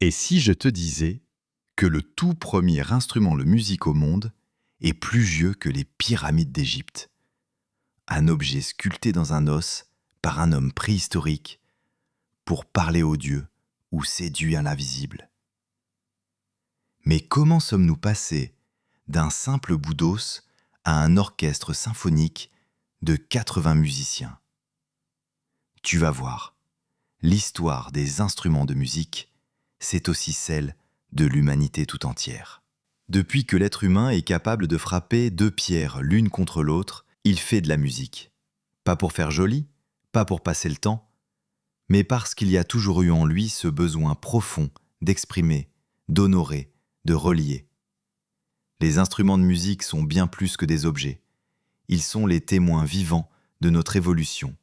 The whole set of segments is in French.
Et si je te disais que le tout premier instrument de musique au monde est plus vieux que les pyramides d'Égypte, un objet sculpté dans un os par un homme préhistorique pour parler aux dieux ou séduire l'invisible. Mais comment sommes-nous passés d'un simple bout d'os à un orchestre symphonique de 80 musiciens? Tu vas voir, l'histoire des instruments de musique, c'est aussi celle de l'humanité tout entière. Depuis que l'être humain est capable de frapper deux pierres l'une contre l'autre, il fait de la musique. Pas pour faire joli, pas pour passer le temps, mais parce qu'il y a toujours eu en lui ce besoin profond d'exprimer, d'honorer, de relier. Les instruments de musique sont bien plus que des objets. Ils sont les témoins vivants de notre évolution.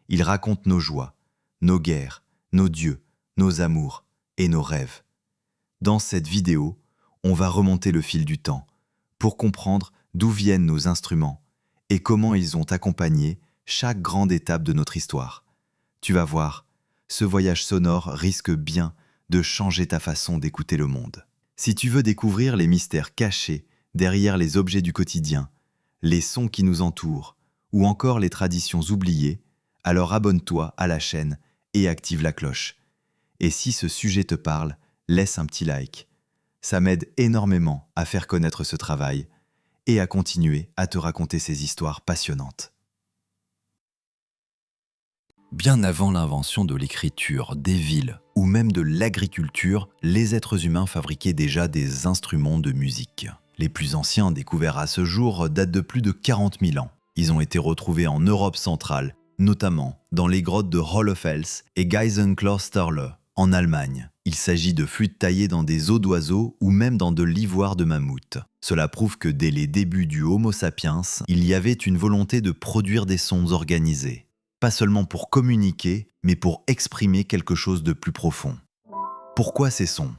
Ils racontent nos joies, nos guerres, nos dieux, nos amours et nos rêves. Dans cette vidéo, on va remonter le fil du temps pour comprendre d'où viennent nos instruments et comment ils ont accompagné chaque grande étape de notre histoire. Tu vas voir, ce voyage sonore risque bien de changer ta façon d'écouter le monde. Si tu veux découvrir les mystères cachés derrière les objets du quotidien, les sons qui nous entourent ou encore les traditions oubliées, alors abonne-toi à la chaîne et active la cloche. Et si ce sujet te parle, laisse un petit like. Ça m'aide énormément à faire connaître ce travail et à continuer à te raconter ces histoires passionnantes. Bien avant l'invention de l'écriture, des villes ou même de l'agriculture, les êtres humains fabriquaient déjà des instruments de musique. Les plus anciens découverts à ce jour datent de plus de 40 000 ans. Ils ont été retrouvés en Europe centrale, notamment dans les grottes de Hohlefels et Geisenklosterle en Allemagne. Il s'agit de flûtes taillées dans des os d'oiseaux ou même dans de l'ivoire de mammouth. Cela prouve que dès les débuts du Homo sapiens, il y avait une volonté de produire des sons organisés. Pas seulement pour communiquer, mais pour exprimer quelque chose de plus profond. Pourquoi ces sons ?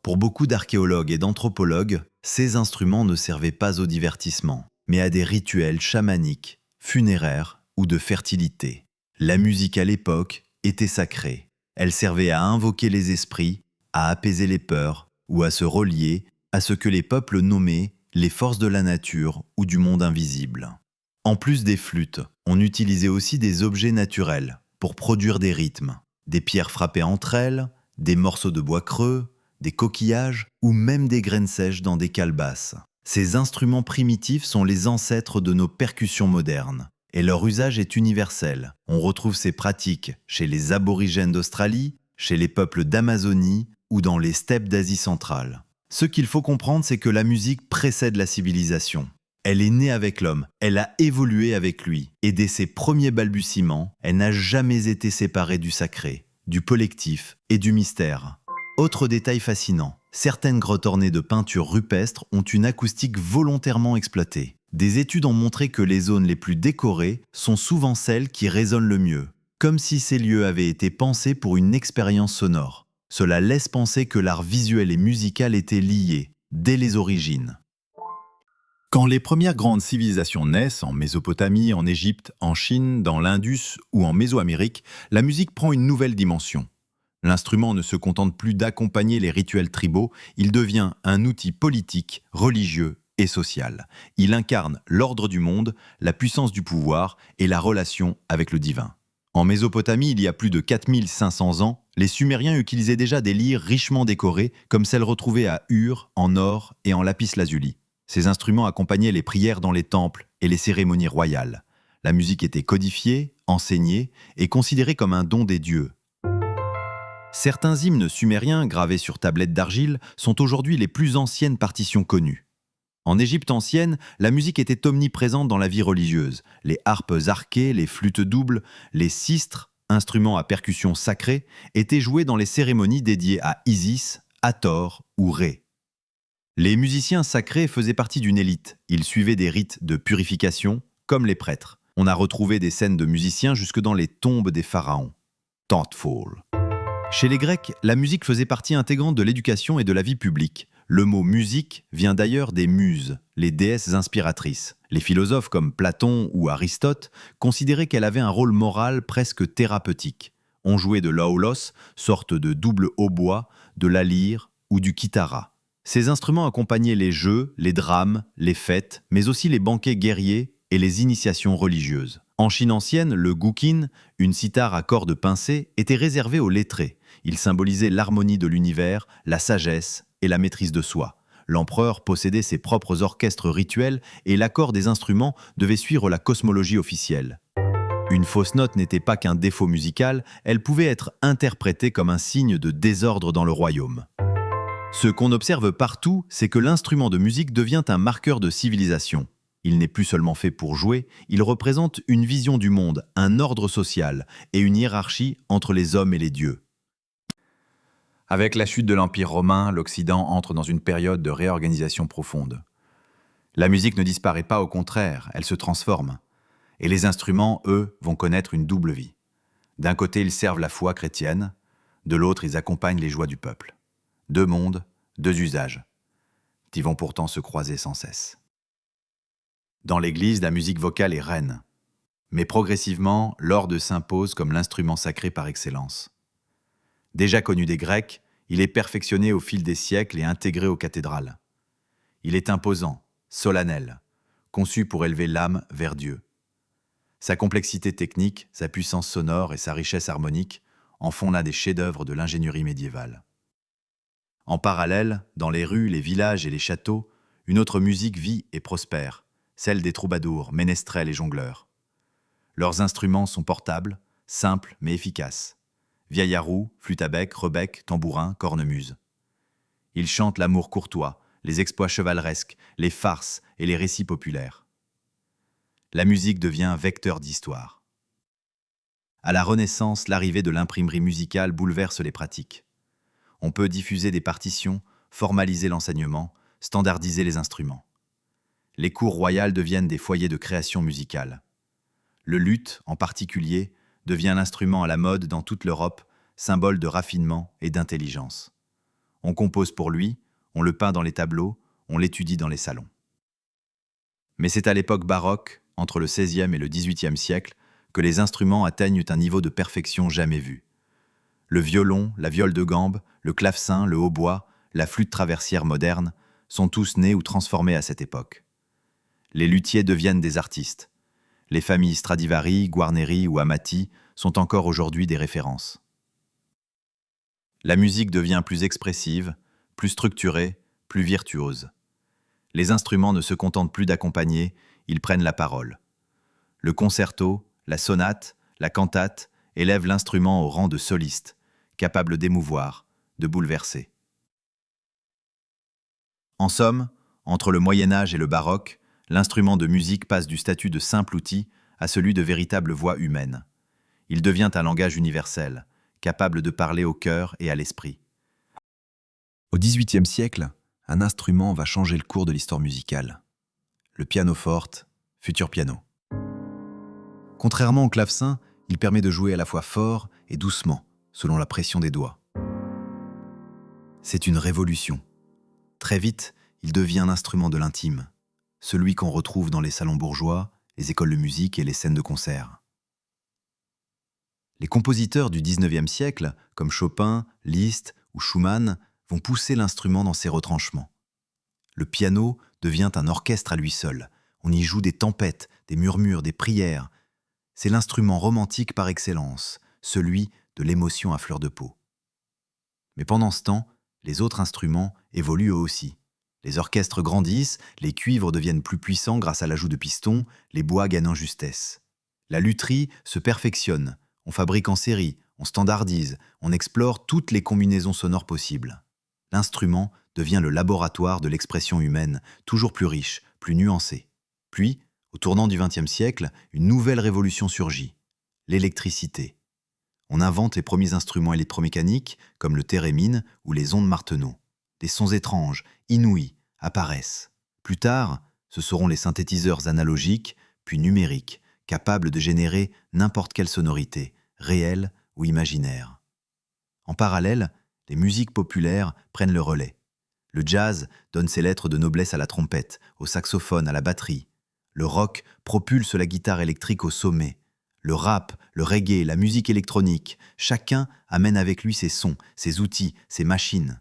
Pour beaucoup d'archéologues et d'anthropologues, ces instruments ne servaient pas au divertissement, mais à des rituels chamaniques, funéraires ou de fertilité. La musique à l'époque était sacrée. Elle servait à invoquer les esprits, à apaiser les peurs ou à se relier à ce que les peuples nommaient les forces de la nature ou du monde invisible. En plus des flûtes, on utilisait aussi des objets naturels pour produire des rythmes. Des pierres frappées entre elles, des morceaux de bois creux, des coquillages ou même des graines sèches dans des calebasses. Ces instruments primitifs sont les ancêtres de nos percussions modernes. Et leur usage est universel. On retrouve ces pratiques chez les aborigènes d'Australie, chez les peuples d'Amazonie ou dans les steppes d'Asie centrale. Ce qu'il faut comprendre, c'est que la musique précède la civilisation. Elle est née avec l'homme, elle a évolué avec lui, et dès ses premiers balbutiements, elle n'a jamais été séparée du sacré, du collectif et du mystère. Autre détail fascinant, certaines grottes ornées de peintures rupestres ont une acoustique volontairement exploitée. Des études ont montré que les zones les plus décorées sont souvent celles qui résonnent le mieux, comme si ces lieux avaient été pensés pour une expérience sonore. Cela laisse penser que l'art visuel et musical étaient liés, dès les origines. Quand les premières grandes civilisations naissent, en Mésopotamie, en Égypte, en Chine, dans l'Indus ou en Mésoamérique, la musique prend une nouvelle dimension. L'instrument ne se contente plus d'accompagner les rituels tribaux, il devient un outil politique, religieux et social. Il incarne l'ordre du monde, la puissance du pouvoir et la relation avec le divin. En Mésopotamie, il y a plus de 4500 ans, les Sumériens utilisaient déjà des lyres richement décorées, comme celles retrouvées à Ur, en or et en lapis-lazuli. Ces instruments accompagnaient les prières dans les temples et les cérémonies royales. La musique était codifiée, enseignée et considérée comme un don des dieux. Certains hymnes sumériens gravés sur tablettes d'argile sont aujourd'hui les plus anciennes partitions connues. En Égypte ancienne, la musique était omniprésente dans la vie religieuse. Les harpes arquées, les flûtes doubles, les sistres, instruments à percussion sacrée, étaient joués dans les cérémonies dédiées à Isis, Hathor ou Ré. Les musiciens sacrés faisaient partie d'une élite. Ils suivaient des rites de purification, comme les prêtres. On a retrouvé des scènes de musiciens jusque dans les tombes des pharaons. Thoughtful. Chez les Grecs, la musique faisait partie intégrante de l'éducation et de la vie publique. Le mot musique vient d'ailleurs des muses, les déesses inspiratrices. Les philosophes comme Platon ou Aristote considéraient qu'elle avait un rôle moral presque thérapeutique. On jouait de l'aulos, sorte de double hautbois, de la lyre ou du kithara. Ces instruments accompagnaient les jeux, les drames, les fêtes, mais aussi les banquets guerriers et les initiations religieuses. En Chine ancienne, le guqin, une cithare à cordes pincées, était réservé aux lettrés. Il symbolisait l'harmonie de l'univers, la sagesse et la maîtrise de soi. L'empereur possédait ses propres orchestres rituels et l'accord des instruments devait suivre la cosmologie officielle. Une fausse note n'était pas qu'un défaut musical, elle pouvait être interprétée comme un signe de désordre dans le royaume. Ce qu'on observe partout, c'est que l'instrument de musique devient un marqueur de civilisation. Il n'est plus seulement fait pour jouer, il représente une vision du monde, un ordre social et une hiérarchie entre les hommes et les dieux. Avec la chute de l'Empire romain, l'Occident entre dans une période de réorganisation profonde. La musique ne disparaît pas, au contraire, elle se transforme. Et les instruments, eux, vont connaître une double vie. D'un côté, ils servent la foi chrétienne, de l'autre, ils accompagnent les joies du peuple. Deux mondes, deux usages, qui vont pourtant se croiser sans cesse. Dans l'Église, la musique vocale est reine. Mais progressivement, l'orgue s'impose comme l'instrument sacré par excellence. Déjà connu des Grecs, il est perfectionné au fil des siècles et intégré aux cathédrales. Il est imposant, solennel, conçu pour élever l'âme vers Dieu. Sa complexité technique, sa puissance sonore et sa richesse harmonique en font l'un des chefs-d'œuvre de l'ingénierie médiévale. En parallèle, dans les rues, les villages et les châteaux, une autre musique vit et prospère, celle des troubadours, ménestrels et jongleurs. Leurs instruments sont portables, simples mais efficaces. Vieille à roue, flûte à bec, rebec, tambourin, cornemuse. Ils chantent l'amour courtois, les exploits chevaleresques, les farces et les récits populaires. La musique devient vecteur d'histoire. À la Renaissance, l'arrivée de l'imprimerie musicale bouleverse les pratiques. On peut diffuser des partitions, formaliser l'enseignement, standardiser les instruments. Les cours royales deviennent des foyers de création musicale. Le luth, en particulier, devient l'instrument à la mode dans toute l'Europe, symbole de raffinement et d'intelligence. On compose pour lui, on le peint dans les tableaux, on l'étudie dans les salons. Mais c'est à l'époque baroque, entre le XVIe et le XVIIIe siècle, que les instruments atteignent un niveau de perfection jamais vu. Le violon, la viole de gambe, le clavecin, le hautbois, la flûte traversière moderne sont tous nés ou transformés à cette époque. Les luthiers deviennent des artistes. Les familles Stradivari, Guarneri ou Amati sont encore aujourd'hui des références. La musique devient plus expressive, plus structurée, plus virtuose. Les instruments ne se contentent plus d'accompagner, ils prennent la parole. Le concerto, la sonate, la cantate élèvent l'instrument au rang de soliste, capable d'émouvoir, de bouleverser. En somme, entre le Moyen-Âge et le baroque, l'instrument de musique passe du statut de simple outil à celui de véritable voix humaine. Il devient un langage universel, capable de parler au cœur et à l'esprit. Au XVIIIe siècle, un instrument va changer le cours de l'histoire musicale. Le pianoforte, futur piano. Contrairement au clavecin, il permet de jouer à la fois fort et doucement, selon la pression des doigts. C'est une révolution. Très vite, il devient l'instrument de l'intime, celui qu'on retrouve dans les salons bourgeois, les écoles de musique et les scènes de concert. Les compositeurs du XIXe siècle, comme Chopin, Liszt ou Schumann, vont pousser l'instrument dans ses retranchements. Le piano devient un orchestre à lui seul. On y joue des tempêtes, des murmures, des prières. C'est l'instrument romantique par excellence, celui de l'émotion à fleur de peau. Mais pendant ce temps, les autres instruments évoluent eux aussi. Les orchestres grandissent, les cuivres deviennent plus puissants grâce à l'ajout de pistons, les bois gagnent en justesse. La lutherie se perfectionne, on fabrique en série, on standardise, on explore toutes les combinaisons sonores possibles. L'instrument devient le laboratoire de l'expression humaine, toujours plus riche, plus nuancée. Puis, au tournant du XXe siècle, une nouvelle révolution surgit, l'électricité. On invente les premiers instruments électromécaniques, comme le thérémine ou les ondes Martenot. Des sons étranges, inouïs, apparaissent. Plus tard, ce seront les synthétiseurs analogiques, puis numériques, capables de générer n'importe quelle sonorité, réelle ou imaginaire. En parallèle, les musiques populaires prennent le relais. Le jazz donne ses lettres de noblesse à la trompette, au saxophone, à la batterie. Le rock propulse la guitare électrique au sommet. le rap, le reggae, la musique électronique, chacun amène avec lui ses sons, ses outils, ses machines.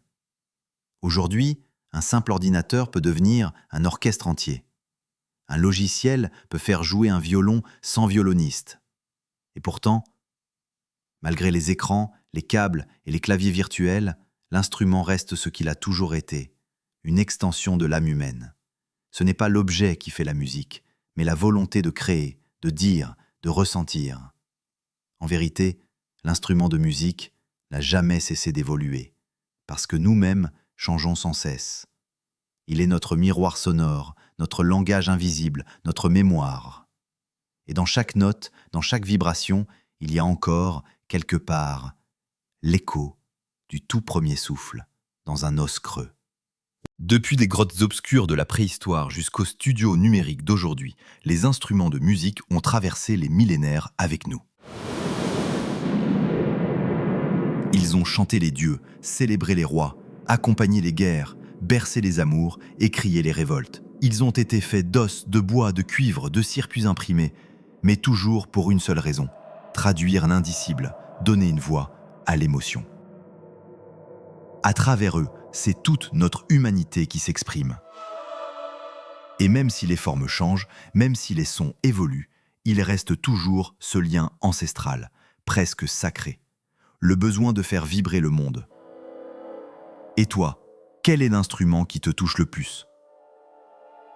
Aujourd'hui, un simple ordinateur peut devenir un orchestre entier. Un logiciel peut faire jouer un violon sans violoniste. Et pourtant, malgré les écrans, les câbles et les claviers virtuels, l'instrument reste ce qu'il a toujours été, une extension de l'âme humaine. Ce n'est pas l'objet qui fait la musique, mais la volonté de créer, de dire, de ressentir. En vérité, l'instrument de musique n'a jamais cessé d'évoluer, parce que nous-mêmes changeons sans cesse. Il est notre miroir sonore, notre langage invisible, notre mémoire. Et dans chaque note, dans chaque vibration, il y a encore, quelque part, l'écho du tout premier souffle dans un os creux. Depuis des grottes obscures de la préhistoire jusqu'aux studios numériques d'aujourd'hui, les instruments de musique ont traversé les millénaires avec nous. Ils ont chanté les dieux, célébré les rois, accompagné les guerres, bercé les amours et crié les révoltes. Ils ont été faits d'os, de bois, de cuivre, de circuits imprimés, mais toujours pour une seule raison, traduire l'indicible, donner une voix à l'émotion. À travers eux, c'est toute notre humanité qui s'exprime. Et même si les formes changent, même si les sons évoluent, il reste toujours ce lien ancestral, presque sacré, le besoin de faire vibrer le monde. Et toi, quel est l'instrument qui te touche le plus?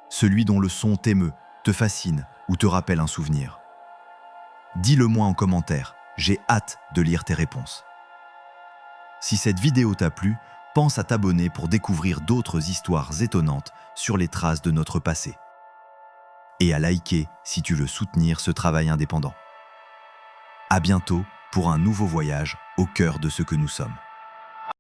Celui dont le son t'émeut, te fascine ou te rappelle un souvenir? Dis-le-moi en commentaire, j'ai hâte de lire tes réponses. Si cette vidéo t'a plu, pense à t'abonner pour découvrir d'autres histoires étonnantes sur les traces de notre passé. Et à liker si tu veux soutenir ce travail indépendant. À bientôt pour un nouveau voyage au cœur de ce que nous sommes.